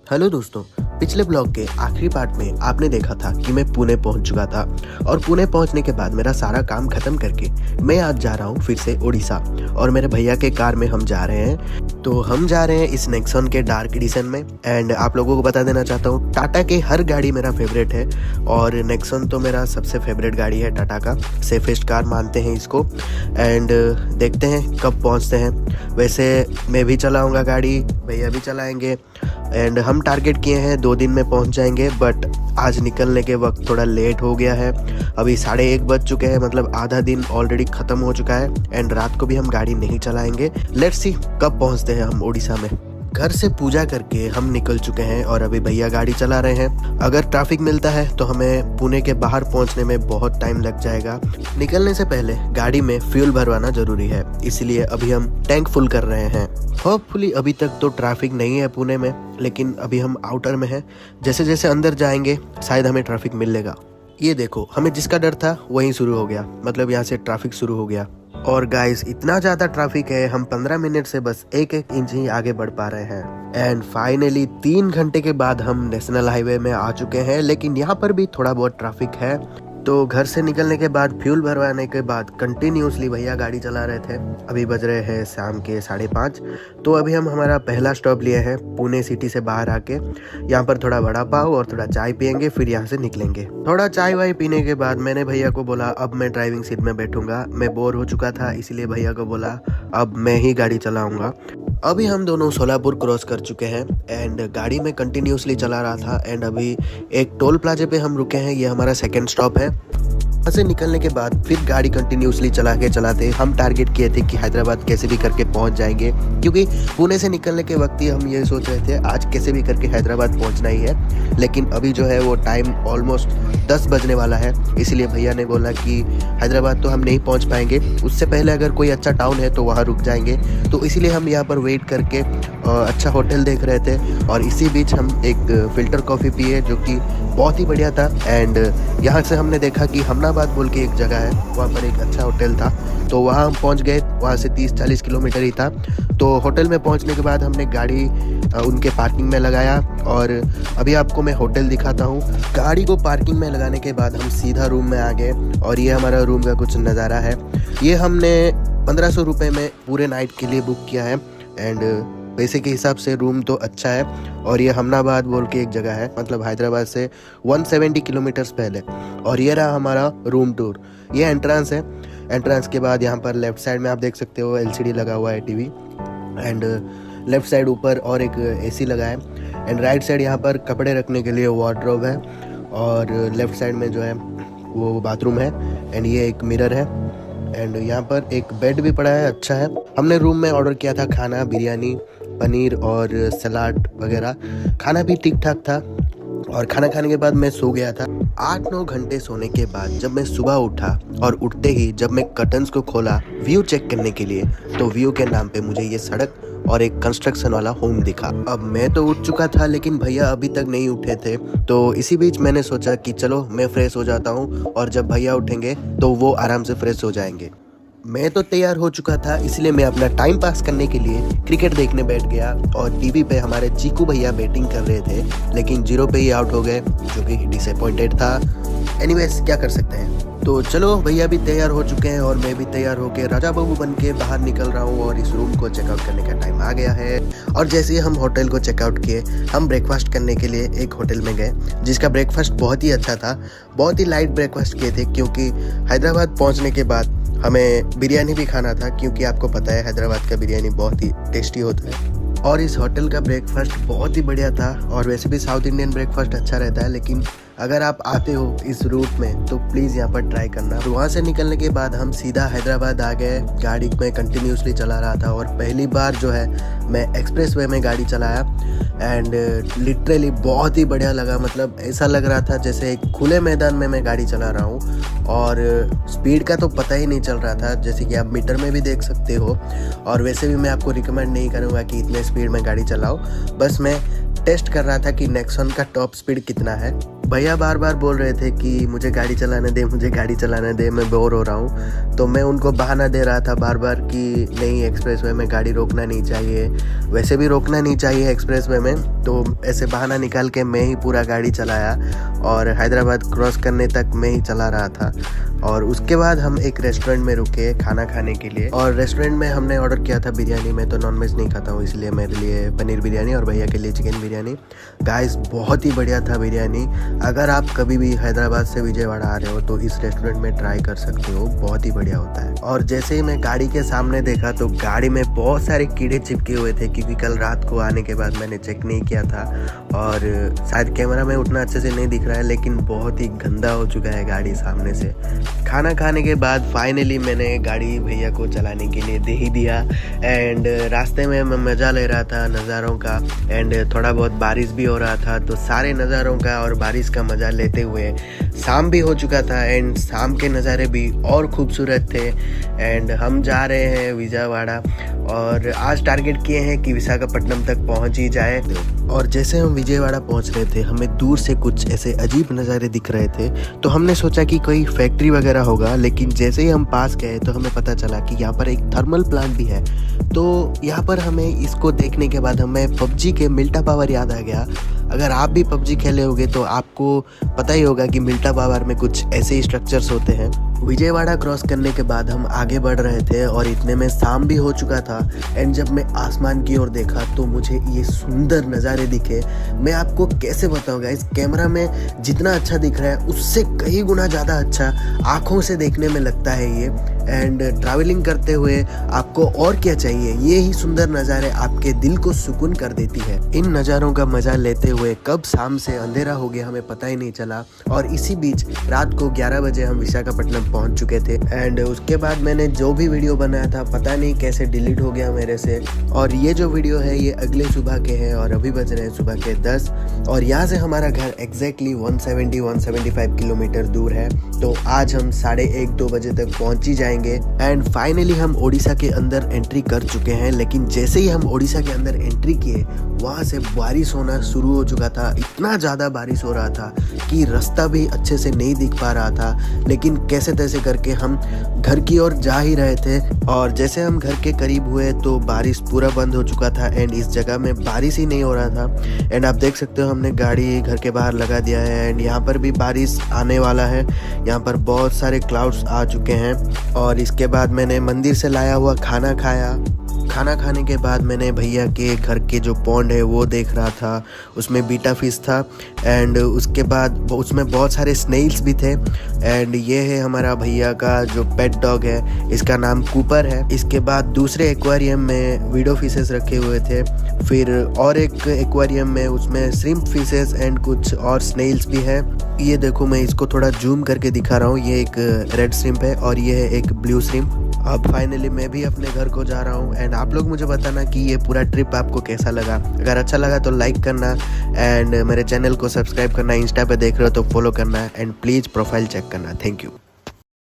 Hello दोस्तों। पिछले blog के आखिरी पार्ट में आपने देखा था कि मैं पुणे पहुंच चुका था और पुणे पहुंचने के बाद मेरा सारा काम खत्म करके मैं आज जा रहा हूं फिर से उड़ीसा और मेरे भैया के कार में हम जा रहे हैं। तो हम जा रहे हैं इस नेक्सॉन के डार्क एडिशन में। एंड आप लोगों को बता देना चाहता हूँ, टाटा की हर गाड़ी मेरा फेवरेट है और नेक्सॉन तो मेरा सबसे फेवरेट गाड़ी है टाटा का। सेफेस्ट कार मानते हैं इसको। एंड देखते हैं कब पहुँचते हैं। वैसे मैं भी चलाऊँगा गाड़ी, भैया भी चलाएँगे एंड हम टारगेट किए हैं 2 दिन में पहुंच जाएंगे। बट आज निकलने के वक्त थोड़ा लेट हो गया है। अभी 1:30 बज चुके हैं, मतलब आधा दिन ऑलरेडी ख़त्म हो चुका है एंड रात को भी हम गाड़ी नहीं चलाएंगे। लेट्स सी कब पहुंचते हैं हम उड़ीसा में। घर से पूजा करके हम निकल चुके हैं और अभी भैया गाड़ी चला रहे हैं। अगर ट्रैफिक मिलता है तो हमें पुणे के बाहर पहुंचने में बहुत टाइम लग जाएगा। निकलने से पहले गाड़ी में फ्यूल भरवाना जरूरी है, इसलिए अभी हम टैंक फुल कर रहे हैं। होपफुली अभी तक तो ट्रैफिक नहीं है पुणे में, लेकिन अभी हम आउटर में हैं। जैसे जैसे अंदर जाएंगे शायद हमें ट्रैफिक मिलेगा। ये देखो, हमें जिसका डर था वहीं शुरू हो गया, मतलब यहाँ से ट्रैफिक शुरू हो गया। और गाइस इतना ज़्यादा ट्रैफिक है, हम 15 मिनट से बस 1-1 इंच ही आगे बढ़ पा रहे हैं। एंड फाइनली 3 घंटे के बाद हम नेशनल हाईवे में आ चुके हैं, लेकिन यहाँ पर भी थोड़ा बहुत ट्रैफिक है। तो घर से निकलने के बाद फ्यूल भरवाने के बाद कंटिन्यूसली भैया गाड़ी चला रहे थे। अभी बज रहे हैं शाम के 5:30। तो अभी हम हमारा पहला स्टॉप लिए हैं पुणे सिटी से बाहर आके। यहाँ पर थोड़ा वड़ा पाव और थोड़ा चाय पियेंगे, फिर यहाँ से निकलेंगे। थोड़ा चाय वाय पीने के बाद मैंने भैया को बोला अब मैं ड्राइविंग सीट में बैठूंगा। मैं बोर हो चुका था, इसीलिए भैया को बोला अब मैं ही गाड़ी चलाऊंगा। अभी हम दोनों सोलापुर क्रॉस कर चुके हैं एंड गाड़ी में कंटिन्यूसली चला रहा था। एंड अभी एक टोल प्लाजे पे हम रुके हैं, ये हमारा सेकंड स्टॉप है। वहाँ से निकलने के बाद फिर गाड़ी कंटिन्यूसली चलाते हम टारगेट किए थे कि हैदराबाद कैसे भी करके पहुंच जाएंगे, क्योंकि पुणे से निकलने के वक्त ही हम ये सोच रहे थे आज कैसे भी करके हैदराबाद पहुंचना ही है। लेकिन अभी जो है वो टाइम ऑलमोस्ट 10 बजने वाला है, इसलिए भैया ने बोला कि हैदराबाद तो हम नहीं पहुंच पाएंगे, उससे पहले अगर कोई अच्छा टाउन है तो वहाँ रुक जाएंगे। तो इसीलिए हम यहाँ पर वेट करके अच्छा होटल देख रहे थे और इसी बीच हम एक फ़िल्टर कॉफ़ी पिए जो कि बहुत ही बढ़िया था। एंड यहाँ से हमने देखा कि हमनाबाद बोल के एक जगह है, वहाँ पर एक अच्छा होटल था, तो वहाँ हम पहुँच गए। वहाँ से 30-40 किलोमीटर ही था। तो होटल में पहुँचने के बाद हमने गाड़ी उनके पार्किंग में लगाया और अभी आपको मैं होटल दिखाता हूँ। गाड़ी को पार्किंग में लगाने के बाद हम सीधा रूम में आ गए और ये हमारा रूम का कुछ नज़ारा है। ये हमने 1500 रुपये में पूरे नाइट के लिए बुक किया है एंड पैसे के हिसाब से रूम तो अच्छा है। और ये हमनाबाद बोल के एक जगह है, मतलब हैदराबाद से 170 किलोमीटर्स पहले। और ये रहा हमारा रूम टूर। ये एंट्रेंस है। एंट्रेंस के बाद यहाँ पर लेफ्ट साइड में आप देख सकते हो LCD लगा हुआ है टीवी एंड लेफ्ट साइड ऊपर और एक AC लगा है एंड राइट साइड यहाँ पर कपड़े रखने के लिए वार्डरोब है और लेफ्ट साइड में जो है वो बाथरूम है एंड ये एक मिरर है एंड यहाँ पर एक बेड भी पड़ा है, अच्छा है। हमने रूम में ऑर्डर किया था खाना, बिरयानी, पनीर और सलाद वगैरह। खाना भी ठीक ठाक था और खाना खाने के बाद मैं सो गया था। 8-9 घंटे सोने के बाद जब मैं सुबह उठा और उठते ही जब मैं कर्टन्स को खोला व्यू चेक करने के लिए, तो व्यू के नाम पे मुझे ये सड़क और एक कंस्ट्रक्शन वाला होम दिखा। अब मैं तो उठ चुका था लेकिन भैया अभी तक नहीं उठे थे, तो इसी बीच मैंने सोचा कि चलो मैं फ्रेश हो जाता हूँ और जब भैया उठेंगे तो वो आराम से फ्रेश हो जाएंगे। मैं तो तैयार हो चुका था, इसलिए मैं अपना टाइम पास करने के लिए क्रिकेट देखने बैठ गया और टीवी पे हमारे चीकू भैया बैटिंग कर रहे थे, लेकिन 0 पे ही आउट हो गए, जो कि डिसअपॉइंटेड था। एनीवेज क्या कर सकते हैं। तो चलो भैया भी तैयार हो चुके हैं और मैं भी तैयार होकर राजा बाबू बन के बाहर निकल रहा हूँ और इस रूम को चेकआउट करने का टाइम आ गया है। और जैसे ही हम होटल को चेकआउट किए, हम ब्रेकफास्ट करने के लिए एक होटल में गए जिसका ब्रेकफास्ट बहुत ही अच्छा था। बहुत ही लाइट ब्रेकफास्ट किए थे, क्योंकि हैदराबाद पहुँचने के बाद हमें बिरयानी भी खाना था, क्योंकि आपको पता है हैदराबाद का बिरयानी बहुत ही टेस्टी होता है। और इस होटल का ब्रेकफास्ट बहुत ही बढ़िया था और वैसे भी साउथ इंडियन ब्रेकफास्ट अच्छा रहता है, लेकिन अगर आप आते हो इस रूट में तो प्लीज़ यहाँ पर ट्राई करना। तो वहाँ से निकलने के बाद हम सीधा हैदराबाद आ गए। गाड़ी में कंटिन्यूसली चला रहा था और पहली बार जो है मैं एक्सप्रेस वे में गाड़ी चलाया एंड लिटरली बहुत ही बढ़िया लगा। मतलब ऐसा लग रहा था जैसे एक खुले मैदान में मैं गाड़ी चला रहा हूँ और स्पीड का तो पता ही नहीं चल रहा था, जैसे कि आप मीटर में भी देख सकते हो। और वैसे भी मैं आपको रिकमेंड नहीं करूँगा कि इतने स्पीड में गाड़ी चलाओ, बस मैं टेस्ट कर रहा था कि नेक्सॉन का टॉप स्पीड कितना है। भैया बार बार बोल रहे थे कि मुझे गाड़ी चलाने दे, मुझे गाड़ी चलाने दे, मैं बोर हो रहा हूँ। तो मैं उनको बहाना दे रहा था बार बार कि नहीं, एक्सप्रेसवे में गाड़ी रोकना नहीं चाहिए, वैसे भी रोकना नहीं चाहिए एक्सप्रेसवे में। तो ऐसे बहाना निकाल के मैं ही पूरा गाड़ी चलाया और हैदराबाद क्रॉस करने तक मैं ही चला रहा था। और उसके बाद हम एक रेस्टोरेंट में रुके खाना खाने के लिए, और रेस्टोरेंट में हमने ऑर्डर किया था बिरयानी। मैं तो नॉनवेज नहीं खाता हूँ, इसलिए मेरे लिए पनीर बिरयानी और भैया के लिए चिकन बिरयानी। गाइस बहुत ही बढ़िया था बिरयानी। अगर आप कभी भी हैदराबाद से विजयवाड़ा आ रहे हो तो इस रेस्टोरेंट में ट्राई कर सकते हो, बहुत ही बढ़िया होता है। और जैसे ही मैं गाड़ी के सामने देखा तो गाड़ी में बहुत सारे कीड़े चिपके हुए थे, क्योंकि कल रात को आने के बाद मैंने चेक नहीं किया था और शायद कैमरा में उतना अच्छे से नहीं दिख रहा है, लेकिन बहुत ही गंदा हो चुका है गाड़ी सामने से। खाना खाने के बाद फाइनली मैंने गाड़ी भैया को चलाने के लिए दे ही दिया। एंड रास्ते में मैं मज़ा ले रहा था नज़ारों का, एंड थोड़ा बहुत बारिश भी हो रहा था। तो सारे नज़ारों का और बारिश का मज़ा लेते हुए शाम भी हो चुका था, एंड शाम के नज़ारे भी और खूबसूरत थे। एंड हम जा रहे हैं विजयवाड़ा, और आज टारगेट किए हैं कि विशाखापट्टनम तक पहुंच ही जाए। और जैसे हम विजयवाड़ा पहुंच रहे थे, हमें दूर से कुछ ऐसे अजीब नज़ारे दिख रहे थे। तो हमने सोचा कि कोई फैक्ट्री वगैरह होगा, लेकिन जैसे ही हम पास गए तो हमें पता चला कि यहाँ पर एक थर्मल प्लांट भी है। तो यहाँ पर हमें इसको देखने के बाद हमें पबजी के मिल्टा पावर याद आ गया। अगर आप भी पबजी खेले होगे तो आपको पता ही होगा कि मिल्टा पावर में कुछ ऐसे ही स्ट्रक्चर्स होते हैं। विजयवाड़ा क्रॉस करने के बाद हम आगे बढ़ रहे थे और इतने में शाम भी हो चुका था। एंड जब मैं आसमान की ओर देखा तो मुझे ये सुंदर नज़ारे दिखे। मैं आपको कैसे बताऊंगा, इस कैमरा में जितना अच्छा दिख रहा है उससे कई गुना ज़्यादा अच्छा आँखों से देखने में लगता है ये। एंड ट्रैवलिंग करते हुए आपको और क्या चाहिए, ये ही सुंदर नज़ारे आपके दिल को सुकून कर देती है। इन नज़ारों का मज़ा लेते हुए कब शाम से अंधेरा हो गया हमें पता ही नहीं चला। और इसी बीच रात को 11 बजे हम विशाखापट्टनम पहुंच चुके थे। एंड उसके बाद मैंने जो भी वीडियो बनाया था पता नहीं कैसे डिलीट हो गया मेरे से। और ये जो वीडियो है ये अगले सुबह के हैं, और अभी बज रहे हैं सुबह के 10, और यहाँ से हमारा घर एग्जैक्टली 170-175 किलोमीटर दूर है। तो आज हम 1:30-2 बजे तक पहुंच ही जाएंगे। एंड फाइनली हम ओडिशा के अंदर एंट्री कर चुके हैं। लेकिन जैसे ही हम ओडिशा के अंदर एंट्री किए, वहाँ से बारिश होना शुरू हो चुका था। इतना ज़्यादा बारिश हो रहा था कि रास्ता भी अच्छे से नहीं दिख पा रहा था, लेकिन कैसे तैसे करके हम घर की ओर जा ही रहे थे। और जैसे हम घर के करीब हुए तो बारिश पूरा बंद हो चुका था, एंड इस जगह में बारिश ही नहीं हो रहा था। एंड आप देख सकते हो हमने गाड़ी घर के बाहर लगा दिया है, एंड यहाँ पर भी बारिश आने वाला है। यहाँ पर बहुत सारे क्लाउड्स आ चुके हैं। और इसके बाद मैंने मंदिर से लाया हुआ खाना खाया। खाना खाने के बाद मैंने भैया के घर के जो पॉन्ड है वो देख रहा था, उसमें बीटा फिश था। एंड उसके बाद उसमें बहुत सारे स्नेल्स भी थे। एंड ये है हमारा भैया का जो पेट डॉग है, इसका नाम कूपर है। इसके बाद दूसरे एक्वेरियम में विडो फिशेस रखे हुए थे। फिर और एक एक्वेरियम में उसमें श्रिम्प फिशेस एंड कुछ और स्नेल्स भी है। ये देखो, मैं इसको थोड़ा जूम करके दिखा रहा हूँ। ये एक रेड श्रिम्प है और ये है एक ब्लू श्रिम्प। अब फाइनली मैं भी अपने घर को जा रहा हूँ। एंड आप लोग मुझे बताना कि ये पूरा ट्रिप आपको कैसा लगा। अगर अच्छा लगा तो लाइक करना, एंड मेरे चैनल को सब्सक्राइब करना। इंस्टा पे देख रहे हो तो फॉलो करना, एंड प्लीज़ प्रोफाइल चेक करना। Thank you.